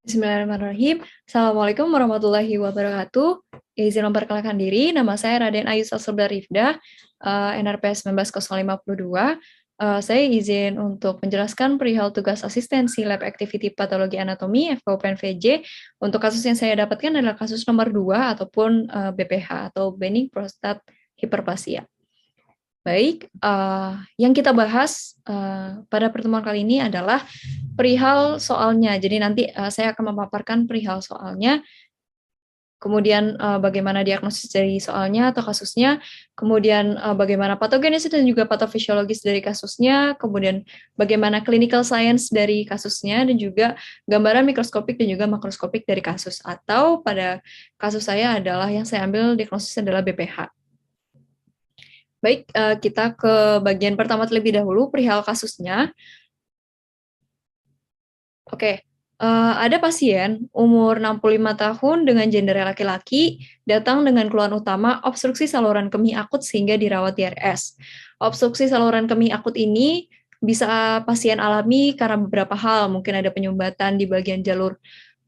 Bismillahirrahmanirrahim. Assalamualaikum warahmatullahi wabarakatuh. Izin memperkenalkan diri, nama saya Raden Ayu Salsabila Rifdah, NRP 190552. Saya izin untuk menjelaskan perihal tugas asistensi Lab Activity Patologi Anatomi FKUPNVJ. Untuk kasus yang saya dapatkan adalah kasus nomor 2 ataupun BPH atau Benign Prostate Hyperplasia. Baik, yang kita bahas pada pertemuan kali ini adalah perihal soalnya. Jadi nanti saya akan memaparkan perihal soalnya, kemudian bagaimana diagnosis dari soalnya atau kasusnya, kemudian bagaimana patogenesis dan juga patofisiologis dari kasusnya, kemudian bagaimana clinical science dari kasusnya, dan juga gambaran mikroskopik dan juga makroskopik dari kasus. Atau pada kasus saya adalah yang saya ambil diagnosis adalah BPH. Baik, kita ke bagian pertama terlebih dahulu, perihal kasusnya. Oke, ada pasien umur 65 tahun dengan gender laki-laki, datang dengan keluhan utama obstruksi saluran kemih akut sehingga dirawat di RS. Obstruksi saluran kemih akut ini bisa pasien alami karena beberapa hal, mungkin ada penyumbatan di bagian jalur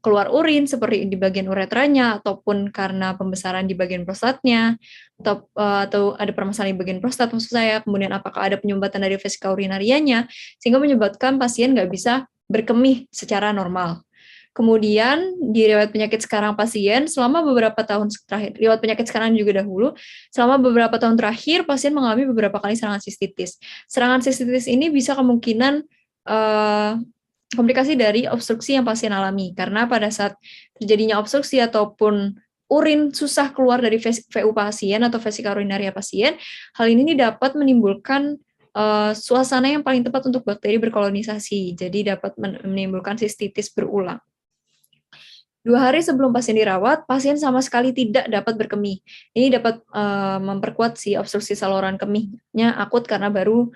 keluar urin seperti di bagian uretranya, ataupun karena pembesaran di bagian prostatnya, atau ada permasalahan di bagian prostat maksud saya, kemudian apakah ada penyumbatan dari vesika urinarianya, sehingga menyebabkan pasien nggak bisa berkemih secara normal. Kemudian di riwayat penyakit sekarang pasien selama beberapa tahun terakhir, riwayat penyakit sekarang juga dahulu, selama beberapa tahun terakhir pasien mengalami beberapa kali serangan sistitis. Serangan sistitis ini bisa kemungkinan komplikasi dari obstruksi yang pasien alami, karena pada saat terjadinya obstruksi ataupun urin susah keluar dari VU pasien atau vesika urinaria pasien, hal ini dapat menimbulkan suasana yang paling tepat untuk bakteri berkolonisasi, jadi dapat menimbulkan sistitis berulang. 2 hari sebelum pasien dirawat, pasien sama sekali tidak dapat berkemih. Ini dapat memperkuat si obstruksi saluran kemihnya akut karena baru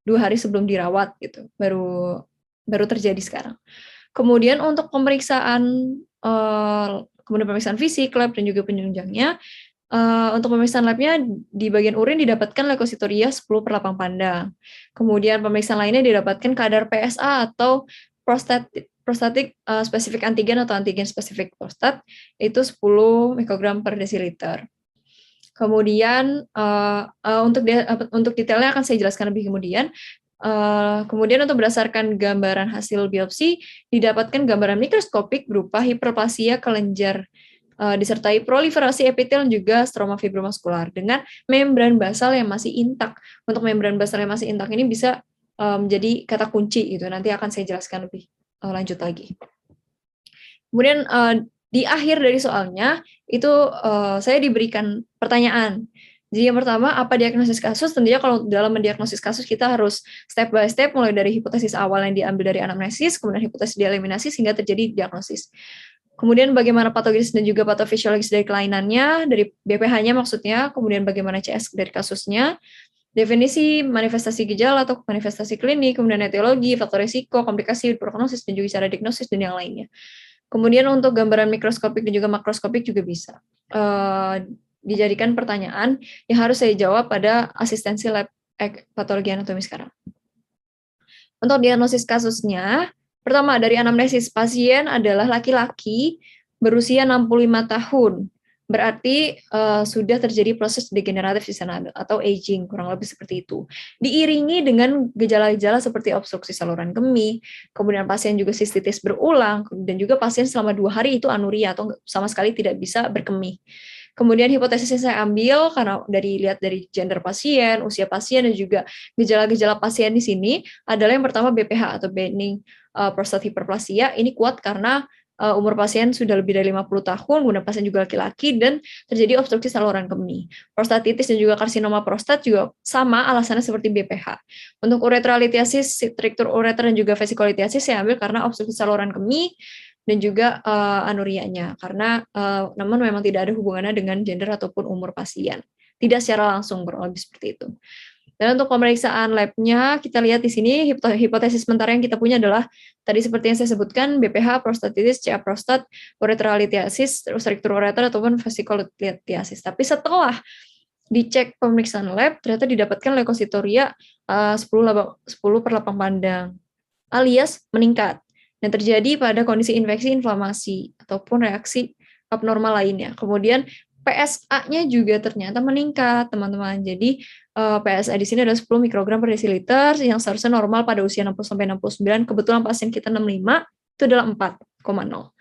2 hari sebelum dirawat gitu, baru terjadi sekarang. Kemudian untuk kemudian pemeriksaan fisik, lab dan juga penunjangnya. Untuk pemeriksaan labnya di bagian urin didapatkan leukositoria 10/8 pandang. Kemudian pemeriksaan lainnya didapatkan kadar PSA atau prostatic specific antigen atau antigen spesifik prostat, itu 10 mikrogram per desiliter. Kemudian untuk detailnya akan saya jelaskan lebih kemudian. Kemudian untuk berdasarkan gambaran hasil biopsi, didapatkan gambaran mikroskopik berupa hiperplasia kelenjar disertai proliferasi epitel dan juga stroma fibromuskular dengan membran basal yang masih intak. Untuk membran basal yang masih intak ini bisa menjadi kata kunci gitu. Nanti akan saya jelaskan lebih lanjut lagi. Kemudian di akhir dari soalnya itu saya diberikan pertanyaan. Jadi yang pertama, apa diagnosis kasus? Tentunya kalau dalam mendiagnosis kasus kita harus step by step, mulai dari hipotesis awal yang diambil dari anamnesis, kemudian hipotesis dieliminasi sehingga terjadi diagnosis. Kemudian bagaimana patogenesis dan juga patofisiologis dari kelainannya, dari BPH-nya maksudnya, kemudian bagaimana CS dari kasusnya, definisi manifestasi gejala atau manifestasi klinik, kemudian etiologi, faktor risiko, komplikasi, prognosis, dan juga cara diagnosis dan yang lainnya. Kemudian untuk gambaran mikroskopik dan juga makroskopik juga bisa dijadikan pertanyaan yang harus saya jawab pada asistensi lab patologi anatomi sekarang. Untuk diagnosis kasusnya, pertama dari anamnesis, pasien adalah laki-laki berusia 65 tahun. Berarti sudah terjadi proses degeneratif di sana atau aging, kurang lebih seperti itu. Diiringi dengan gejala-gejala seperti obstruksi saluran kemih, kemudian pasien juga sistitis berulang, dan juga pasien selama 2 hari itu anuria atau sama sekali tidak bisa berkemih. Kemudian hipotesis yang saya ambil karena lihat dari gender pasien, usia pasien, dan juga gejala-gejala pasien di sini adalah yang pertama BPH atau benign prostate hyperplasia. Ini kuat karena umur pasien sudah lebih dari 50 tahun, kemudian pasien juga laki-laki, dan terjadi obstruksi saluran kemih. Prostatitis dan juga karsinoma prostat juga sama alasannya seperti BPH. Untuk uretralitiasis, striktur ureter dan juga vesikolitiasis saya ambil karena obstruksi saluran kemih dan juga anurianya, karena namun memang tidak ada hubungannya dengan gender ataupun umur pasien. Tidak secara langsung, kurang lebih seperti itu. Dan untuk pemeriksaan labnya, kita lihat di sini hipotesis sementara yang kita punya adalah tadi seperti yang saya sebutkan, BPH, prostatitis, CA prostat, uretralitiasis, striktur ureter ataupun vesikolitiasis. Tapi setelah dicek pemeriksaan lab, ternyata didapatkan leukositoria 10/8 pandang, alias meningkat. yang terjadi pada kondisi infeksi, inflamasi, ataupun reaksi abnormal lainnya. Kemudian PSA-nya juga ternyata meningkat, teman-teman. Jadi PSA di sini adalah 10 mikrogram per desiliter yang seharusnya normal pada usia 60 sampai 69. Kebetulan pasien kita 65, itu adalah 4,0.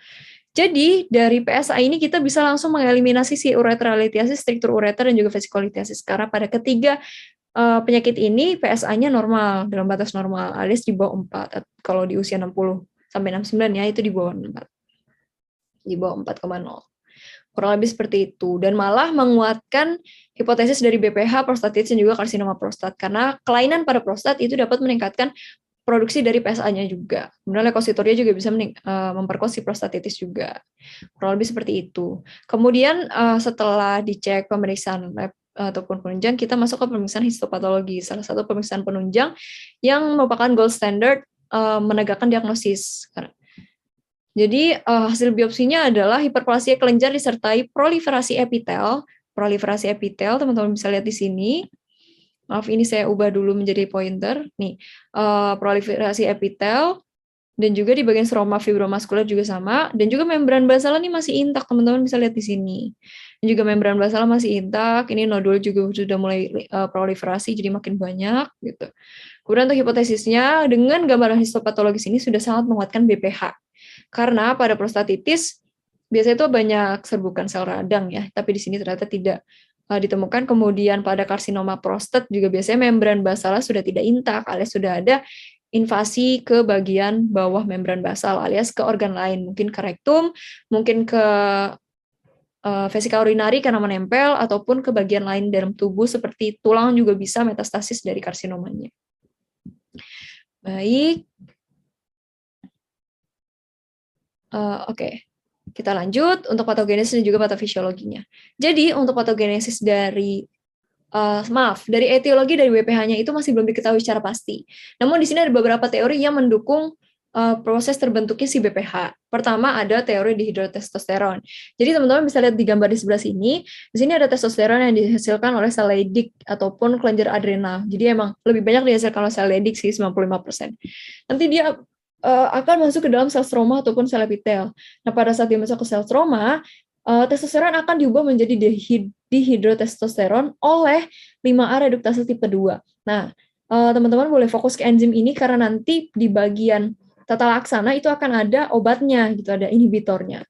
Jadi dari PSA ini kita bisa langsung mengeliminasi si ureterolitiasis, struktur ureter dan juga vesikolitiasis. Karena pada ketiga penyakit ini PSA-nya normal, dalam batas normal, alias di bawah 4. Kalau di usia 60 sampai 69 ya, itu di bawah 4. Di bawah 4,0. Kurang lebih seperti itu. Dan malah menguatkan hipotesis dari BPH, prostatitis, dan juga karsinoma prostat. Karena kelainan pada prostat itu dapat meningkatkan produksi dari PSA-nya juga. Kemudian leukositoria juga bisa memperkuat si prostatitis juga. Kurang lebih seperti itu. Kemudian setelah dicek pemeriksaan lab ataupun penunjang, kita masuk ke pemeriksaan histopatologi. Salah satu pemeriksaan penunjang yang merupakan gold standard menegakkan diagnosis. Jadi hasil biopsinya adalah hiperplasia kelenjar disertai proliferasi epitel. Proliferasi epitel, teman-teman bisa lihat di sini. Maaf, ini saya ubah dulu menjadi pointer. Nih, proliferasi epitel, dan juga di bagian stroma fibromuskular juga sama, dan juga membran basal ini masih intak, teman-teman bisa lihat di sini. Dan juga membran basal masih intak, ini nodul juga sudah mulai proliferasi, jadi makin banyak, gitu. Kemudian untuk hipotesisnya, dengan gambaran histopatologis ini sudah sangat menguatkan BPH. Karena pada prostatitis, biasanya itu banyak serbukan sel radang ya, tapi di sini ternyata tidak ditemukan. Kemudian pada karsinoma prostat juga biasanya membran basal sudah tidak intak, alias sudah ada invasi ke bagian bawah membran basal, alias ke organ lain, mungkin ke rektum, mungkin ke vesika urinari karena menempel, ataupun ke bagian lain dalam tubuh seperti tulang juga bisa metastasis dari karsinomanya. Baik. Oke. Kita lanjut untuk patogenesis dan juga patofisiologinya. Jadi untuk patogenesis dari dari etiologi dari WPH-nya itu masih belum diketahui secara pasti. Namun di sini ada beberapa teori yang mendukung proses terbentuknya si BPH. Pertama ada teori dihidrotestosteron. Jadi teman-teman bisa lihat di gambar di sebelah sini. Di sini ada testosteron yang dihasilkan oleh sel Leydig ataupun kelenjar adrenal. Jadi emang lebih banyak dihasilkan oleh sel Leydig sih 95%. Nanti dia akan masuk ke dalam sel stroma ataupun sel epitel. Nah, pada saat dia masuk ke sel stroma, testosteron akan diubah menjadi dihidrotestosteron oleh 5A reduktase tipe 2. Nah, teman-teman boleh fokus ke enzim ini karena nanti di bagian tata laksana itu akan ada obatnya, gitu, ada inhibitornya.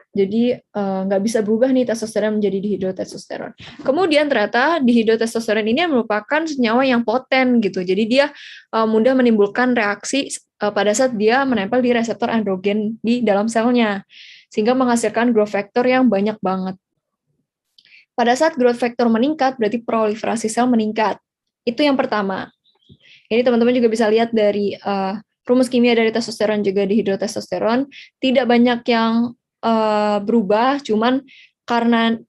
Jadi nggak bisa berubah nih testosteron menjadi dihidrotestosteron. Kemudian ternyata dihidrotestosteron ini merupakan senyawa yang poten gitu. Jadi dia mudah menimbulkan reaksi pada saat dia menempel di reseptor androgen di dalam selnya, sehingga menghasilkan growth factor yang banyak banget. Pada saat growth factor meningkat, berarti proliferasi sel meningkat. Itu yang pertama. Ini teman-teman juga bisa lihat dari rumus kimia dari testosteron juga dihidrotestosteron. Tidak banyak yang berubah, cuman karena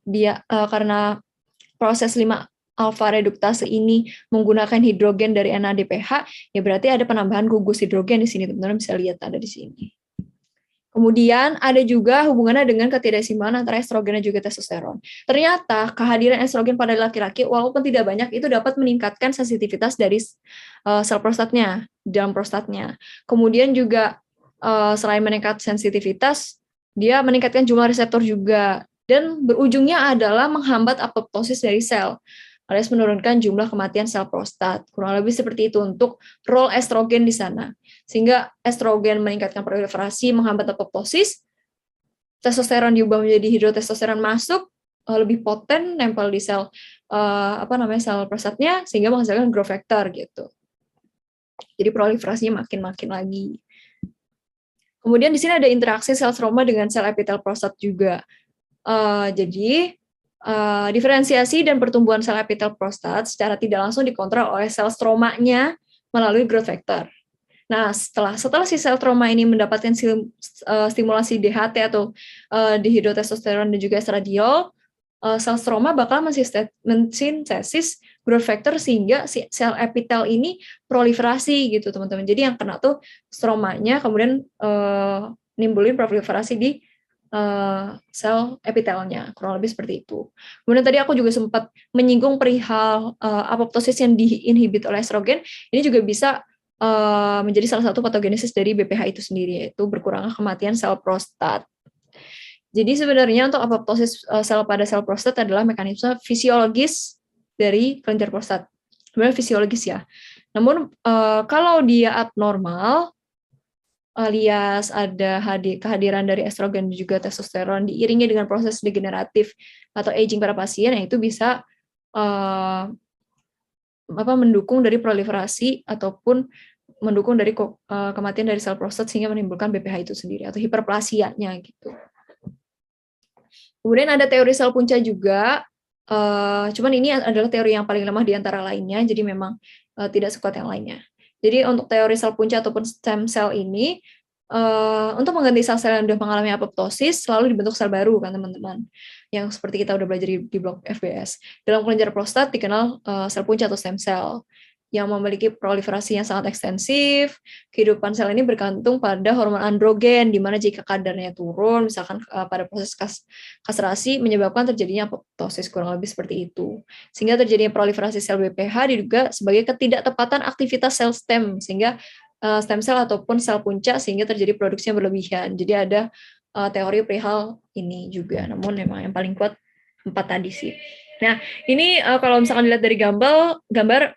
proses 5 alfa reduktase ini menggunakan hidrogen dari NADPH, ya berarti ada penambahan gugus hidrogen di sini, teman-teman bisa lihat ada di sini. Kemudian ada juga hubungannya dengan ketidakseimbangan antara estrogen dan juga testosteron. Ternyata kehadiran estrogen pada laki-laki walaupun tidak banyak itu dapat meningkatkan sensitivitas dari sel prostatnya, dalam prostatnya. Kemudian juga selain meningkat sensitivitas, dia meningkatkan jumlah reseptor juga, dan berujungnya adalah menghambat apoptosis dari sel, alias menurunkan jumlah kematian sel prostat. Kurang lebih seperti itu untuk role estrogen di sana. Sehingga estrogen meningkatkan proliferasi, menghambat apoptosis, testosteron diubah menjadi hidrotestosteron masuk, lebih poten, nempel di sel sel prostatnya, sehingga menghasilkan growth factor gitu. Jadi proliferasinya makin lagi. Kemudian di sini ada interaksi sel stroma dengan sel epitel prostat juga. Jadi diferensiasi dan pertumbuhan sel epitel prostat secara tidak langsung dikontrol oleh sel stromanya melalui growth factor. Nah, setelah si sel stroma ini mendapatkan stimulasi DHT atau dihidrotestosteron dan juga estradiol, sel stroma bakal mensintesis growth factor sehingga si sel epitel ini proliferasi gitu, teman-teman. Jadi yang kena tuh stromanya, kemudian nimbulin proliferasi di sel epitelnya, kurang lebih seperti itu. Kemudian tadi aku juga sempat menyinggung perihal apoptosis yang diinhibit oleh estrogen, ini juga bisa menjadi salah satu patogenesis dari BPH itu sendiri, yaitu berkurangnya kematian sel prostat. Jadi sebenarnya untuk apoptosis sel pada sel prostat adalah mekanisme fisiologis dari kelenjar prostat. Sebenarnya fisiologis ya. Namun kalau dia abnormal, alias ada kehadiran dari estrogen dan juga testosteron diiringi dengan proses degeneratif atau aging pada pasien, itu bisa mendukung dari proliferasi ataupun mendukung dari kematian dari sel prostat sehingga menimbulkan BPH itu sendiri atau hiperplasianya gitu. Kemudian ada teori sel punca juga, cuman ini adalah teori yang paling lemah di antara lainnya, jadi memang tidak sekuat yang lainnya. Jadi untuk teori sel punca ataupun stem cell ini, untuk mengganti sel-sel yang sudah mengalami apoptosis, selalu dibentuk sel baru kan teman-teman, yang seperti kita udah belajar di blog FBS. Dalam kelenjar prostat dikenal sel punca atau stem cell, yang memiliki proliferasi yang sangat ekstensif. Kehidupan sel ini bergantung pada hormon androgen, di mana jika kadarnya turun, misalkan pada proses kastrasi, menyebabkan terjadinya apoptosis, kurang lebih seperti itu. Sehingga terjadinya proliferasi sel BPH diduga sebagai ketidaktepatan aktivitas sel stem, sehingga stem cell ataupun sel punca, sehingga terjadi produksi yang berlebihan. Jadi ada teori perihal ini juga, namun memang yang paling kuat 4 tadi sih. Nah, ini kalau misalkan dilihat dari gambar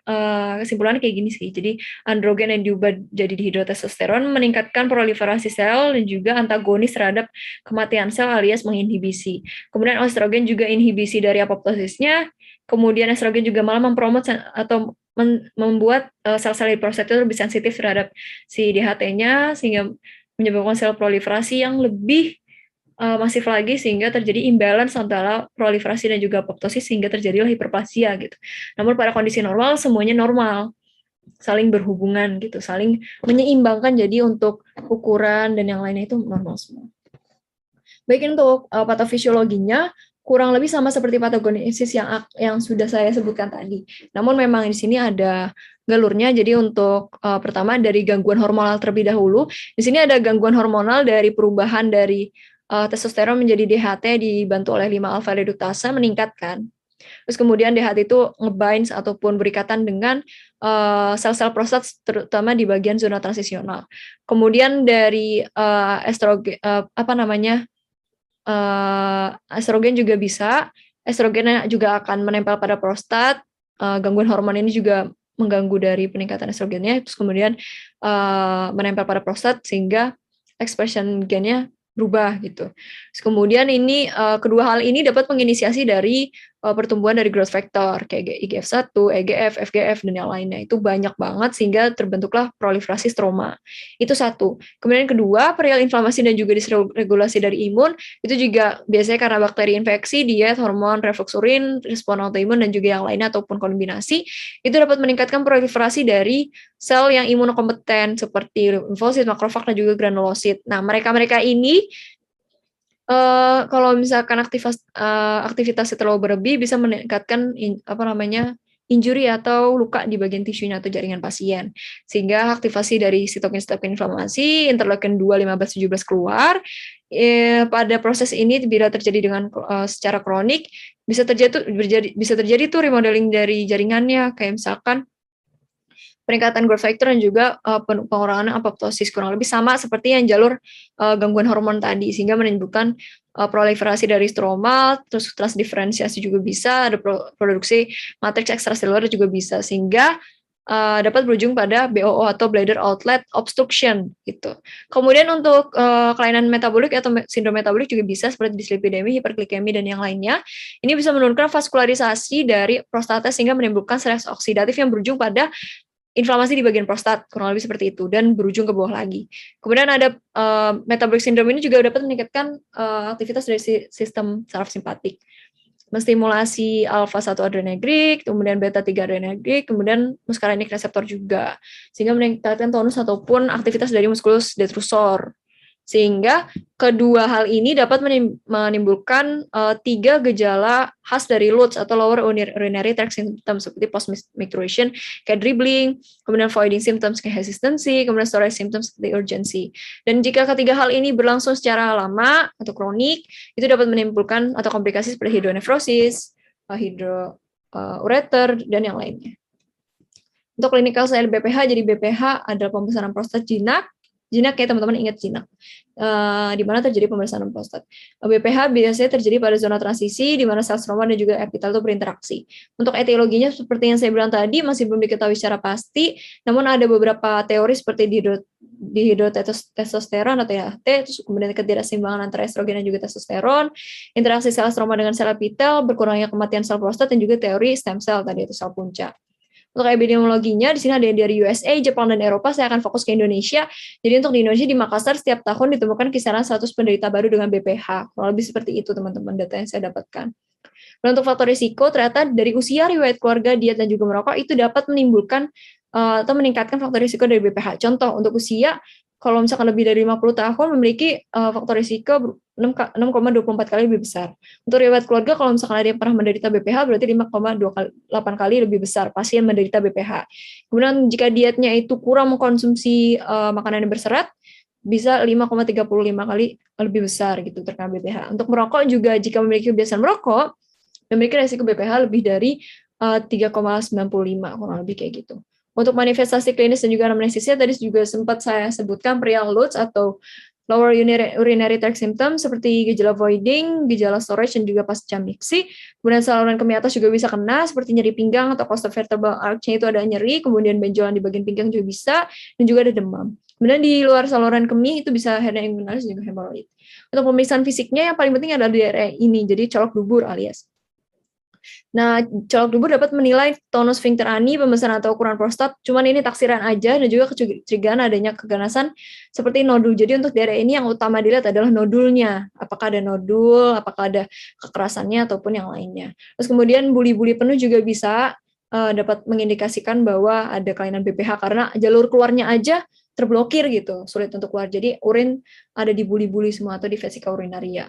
kesimpulannya kayak gini sih. Jadi androgen yang diubah jadi dihidrotestosteron meningkatkan proliferasi sel dan juga antagonis terhadap kematian sel alias menginhibisi. Kemudian estrogen juga inhibisi dari apoptosisnya. Kemudian estrogen juga malah mempromot atau membuat sel-sel di prostat itu lebih sensitif terhadap si DHT-nya sehingga menyebabkan sel proliferasi yang lebih masif lagi sehingga terjadi imbalance antara proliferasi dan juga apoptosis sehingga terjadilah hiperplasia gitu. Namun pada kondisi normal semuanya normal, saling berhubungan gitu, saling menyeimbangkan, jadi untuk ukuran dan yang lainnya itu normal semua. Baik, untuk patofisiologinya kurang lebih sama seperti patogenesis yang sudah saya sebutkan tadi. Namun memang di sini ada galurnya. Jadi untuk pertama dari gangguan hormonal terlebih dahulu. Di sini ada gangguan hormonal dari perubahan dari testosteron menjadi DHT dibantu oleh 5-alfa reduktase meningkatkan. Terus kemudian DHT itu ngebinds ataupun berikatan dengan sel-sel prostat terutama di bagian zona transisional. Kemudian dari estrogen estrogen juga bisa. Estrogen juga akan menempel pada prostat. Gangguan hormon ini juga mengganggu dari peningkatan estrogennya, terus kemudian menempel pada prostat sehingga expression gennya berubah gitu. Terus kemudian ini kedua hal ini dapat menginisiasi dari pertumbuhan dari growth factor kayak IGF-1, EGF, FGF dan yang lainnya. Itu banyak banget sehingga terbentuklah proliferasi stroma. Itu satu. Kemudian kedua, perial inflamasi dan juga disregulasi dari imun itu juga biasanya karena bakteri infeksi, diet, hormon, reflux urin, respon autoimun dan juga yang lainnya ataupun kombinasi itu dapat meningkatkan proliferasi dari sel yang imunokompeten seperti limfosit, makrofag dan juga granulosit. Nah, mereka ini kalau misalkan aktivitasnya terlalu berlebih bisa meningkatkan injury atau luka di bagian tisunya atau jaringan pasien. Sehingga aktivasi dari sitokin inflamasi, interleukin 2, 15, 17 keluar. Pada proses ini bila terjadi dengan secara kronik bisa terjadi tuh remodeling dari jaringannya, kayak misalkan peningkatan growth factor dan juga pengurangan apoptosis, kurang lebih sama seperti yang jalur gangguan hormon tadi, sehingga menimbulkan proliferasi dari stroma, terus transdiferensiasi juga bisa, ada produksi matriks ekstraseluler juga bisa, sehingga dapat berujung pada BOO atau bladder outlet obstruction gitu. Kemudian untuk kelainan metabolik atau sindrom metabolik juga bisa seperti dislipidemi, hiperglikemi dan yang lainnya. Ini bisa menurunkan vaskularisasi dari prostata sehingga menimbulkan stres oksidatif yang berujung pada inflamasi di bagian prostat, kurang lebih seperti itu, dan berujung ke bawah lagi. Kemudian ada metabolic syndrome ini juga dapat meningkatkan aktivitas dari sistem saraf simpatik, menstimulasi alpha-1 adrenergic, kemudian beta-3 adrenergic, kemudian muscarinic reseptor juga, sehingga meningkatkan tonus ataupun aktivitas dari musculus detrusor. Sehingga kedua hal ini dapat menimbulkan 3 gejala khas dari LUTS atau lower urinary tract symptoms seperti post-micturition kayak dribbling, kemudian voiding symptoms kayak hesitancy, kemudian storage symptoms seperti urgency. Dan jika ketiga hal ini berlangsung secara lama atau kronik, itu dapat menimbulkan atau komplikasi seperti hidronefrosis, hidroureter dan yang lainnya. Untuk clinical selain BPH, jadi BPH adalah pembesaran prostat jinak. Jinak ya teman-teman, ingat jinak. Di mana terjadi pembesaran prostat. BPH biasanya terjadi pada zona transisi di mana sel stroma dan juga epitel itu berinteraksi. Untuk etiologinya seperti yang saya bilang tadi masih belum diketahui secara pasti, namun ada beberapa teori seperti dihidrotestosteron atau THT, terus kemudian ketidakseimbangan antara estrogen dan juga testosteron, interaksi sel stroma dengan sel epitel, berkurangnya kematian sel prostat, dan juga teori stem cell tadi itu sel punca. Untuk epidemiologinya, di sini ada yang dari USA, Jepang, dan Eropa. Saya akan fokus ke Indonesia. Jadi untuk di Indonesia, di Makassar, setiap tahun ditemukan kisaran 100 penderita baru dengan BPH. Kurang lebih seperti itu, teman-teman, data yang saya dapatkan. Dan untuk faktor risiko, ternyata dari usia, riwayat keluarga, diet, dan juga merokok, itu dapat menimbulkan atau meningkatkan faktor risiko dari BPH. Contoh, untuk usia, kalau misalkan lebih dari 50 tahun, memiliki faktor risiko 6,24 kali lebih besar. Untuk riwayat keluarga, kalau misalkan ada yang pernah menderita BPH, berarti 5,28 kali lebih besar pasien menderita BPH. Kemudian jika dietnya itu kurang mengkonsumsi makanan yang berserat, bisa 5,35 kali lebih besar gitu terkena BPH. Untuk merokok juga, jika memiliki kebiasaan merokok, memiliki risiko BPH lebih dari 3,95, kurang lebih kayak gitu. Untuk manifestasi klinis dan juga anamnesisnya, tadi juga sempat saya sebutkan perial loads atau lower urinary tract symptoms seperti gejala voiding, gejala storage, dan juga pasca mixi. Kemudian saluran kemih atas juga bisa kena, seperti nyeri pinggang atau costovertebral arch-nya itu ada nyeri, kemudian benjolan di bagian pinggang juga bisa, dan juga ada demam. Kemudian di luar saluran kemih itu bisa hernia inguinalis dan juga hemoroid. Untuk pemeriksaan fisiknya yang paling penting adalah di area ini, jadi colok dubur alias. Nah, colok dubur dapat menilai tonus sphincter ani, pembesaran atau ukuran prostat, cuman ini taksiran aja, dan juga kecurigaan adanya keganasan seperti nodul. Jadi untuk daerah ini yang utama dilihat adalah nodulnya. Apakah ada nodul, apakah ada kekerasannya, ataupun yang lainnya. Terus kemudian buli-buli penuh juga bisa dapat mengindikasikan bahwa ada kelainan BPH, karena jalur keluarnya aja terblokir gitu, sulit untuk keluar. Jadi urin ada di buli-buli semua atau di vesika urinaria.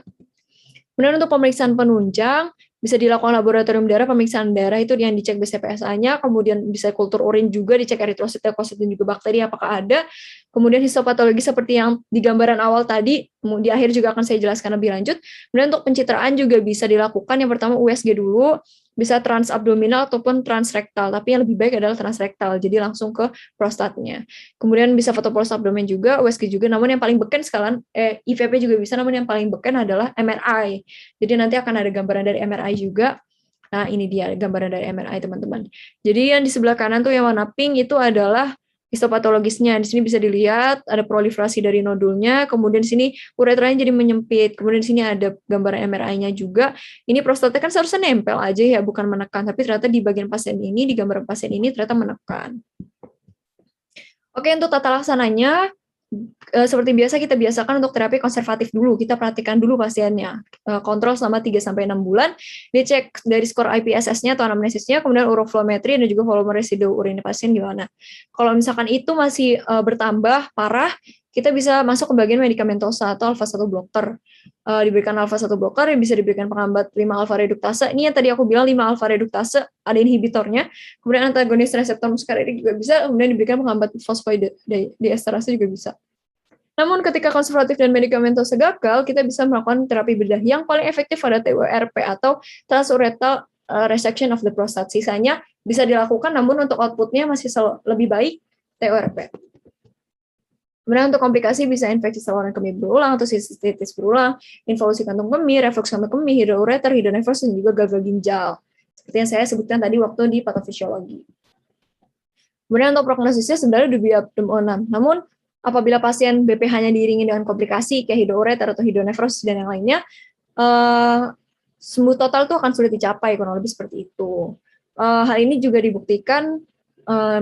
Kemudian untuk pemeriksaan penunjang, bisa dilakukan laboratorium darah, pemeriksaan darah itu yang dicek BCPSA-nya, kemudian bisa kultur urin juga, dicek eritrosit, leukosit, dan juga bakteri apakah ada. Kemudian histopatologi seperti yang di gambaran awal tadi, di akhir juga akan saya jelaskan lebih lanjut. Kemudian untuk pencitraan juga bisa dilakukan, yang pertama USG dulu, bisa transabdominal ataupun transrektal, tapi yang lebih baik adalah transrektal, jadi langsung ke prostatnya. Kemudian bisa foto polos abdomen juga, USG juga, namun yang paling beken sekalian, IVP juga bisa, namun yang paling beken adalah MRI. Jadi nanti akan ada gambaran dari MRI juga. Nah, ini dia gambaran dari MRI, teman-teman. Jadi yang di sebelah kanan tuh yang warna pink itu adalah histopatologisnya. Di sini bisa dilihat ada proliferasi dari nodulnya, kemudian di sini uretranya jadi menyempit, kemudian di sini ada gambaran MRI-nya juga. Ini prostatnya kan seharusnya nempel aja ya, bukan menekan, tapi ternyata di bagian pasien ini, di gambaran pasien ini ternyata menekan. Oke, untuk tata laksananya, seperti biasa kita biasakan untuk terapi konservatif dulu. Kita perhatikan dulu pasiennya. Kontrol selama 3-6 bulan. Dicek dari skor IPSS-nya atau anamnesisnya, kemudian uroflometri dan juga volume residu urin pasien gimana. Kalau misalkan itu masih bertambah parah, kita bisa masuk ke bagian medikamentosa atau alpha-1 blocker. Diberikan alpha-1 blocker yang bisa diberikan penghambat 5 alpha reduktase. Ini yang tadi aku bilang 5 alpha reduktase, ada inhibitornya. Kemudian antagonis reseptor muscarinic juga bisa, kemudian diberikan penghambat fosfolidiesterase juga bisa. Namun ketika konservatif dan medikamentosa gagal, kita bisa melakukan terapi bedah. Yang paling efektif adalah TURP atau transuretal resection of the prostate. Sisanya bisa dilakukan, namun untuk outputnya masih lebih baik TURP. Kemudian untuk komplikasi bisa infeksi saluran kemih berulang atau sistitis berulang, involusi kantung kemih, reflux kantung kemih, hidroureter, hidronefros, dan juga gagal ginjal. Seperti yang saya sebutkan tadi waktu di patofisiologi. Kemudian untuk prognosisnya sebenarnya di bioptem O6. Namun apabila pasien BPH-nya diiringi dengan komplikasi kayak hidroureter atau hidronefros dan yang lainnya, sembuh total itu akan sulit dicapai, kurang lebih seperti itu. Hal ini juga dibuktikan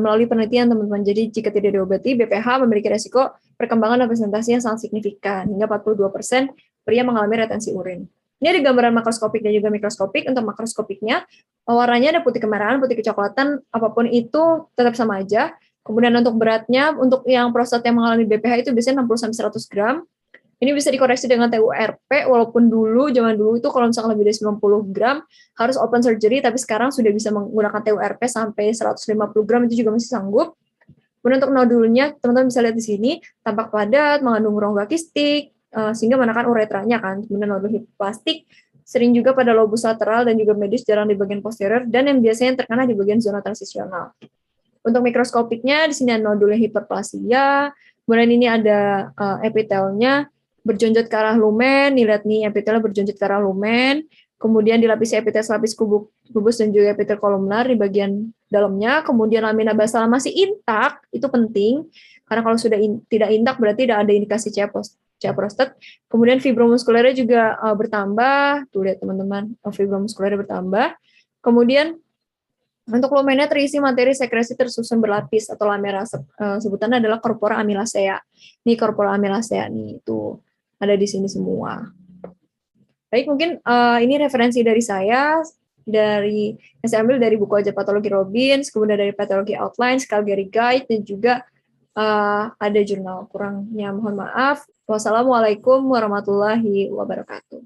melalui penelitian, teman-teman. Jadi jika tidak diobati, BPH memiliki resiko perkembangan dan presentasi yang sangat signifikan, hingga 42% pria mengalami retensi urin. Ini ada gambaran makroskopik dan juga mikroskopik. Untuk makroskopiknya, warnanya ada putih kemerahan, putih kecoklatan, apapun itu tetap sama aja. Kemudian untuk beratnya, untuk yang prostat yang mengalami BPH itu biasanya 60-100 gram. Ini bisa dikoreksi dengan TURP, walaupun zaman dulu itu kalau misalkan lebih dari 90 gram, harus open surgery, tapi sekarang sudah bisa menggunakan TURP sampai 150 gram, itu juga masih sanggup. Kemudian untuk nodulnya, teman-teman bisa lihat di sini, tampak padat, mengandung rongga kistik, sehingga menekan uretranya kan. Kemudian nodul hipoplastik, sering juga pada lobus lateral dan juga medis, jarang di bagian posterior, dan yang biasanya terkena di bagian zona transisional. Untuk mikroskopiknya di sini ada nodul hiperplasia, kemudian ini ada epitelnya berjonjot ke arah lumen, dilihat nih epitelnya berjonjot ke arah lumen, kemudian dilapisi epitel lapis kubus dan juga epitel kolumnar di bagian dalamnya, kemudian lamina basal masih intak, itu penting, karena kalau sudah tidak intak berarti tidak ada indikasi CA prostat. Kemudian fibromuskulernya juga bertambah, tuh lihat teman-teman, fibromuskulernya bertambah. Kemudian untuk lumennya terisi materi sekresi tersusun berlapis atau lamera, sebutannya adalah corpora amylacea. Nih corpora amylacea nih, itu ada di sini semua. Baik, mungkin ini referensi dari saya, yang saya ambil dari buku aja Patologi Robbins, kemudian dari Patologi Outline, Calgary Guide, dan juga ada jurnal. Kurangnya mohon maaf. Wassalamualaikum warahmatullahi wabarakatuh.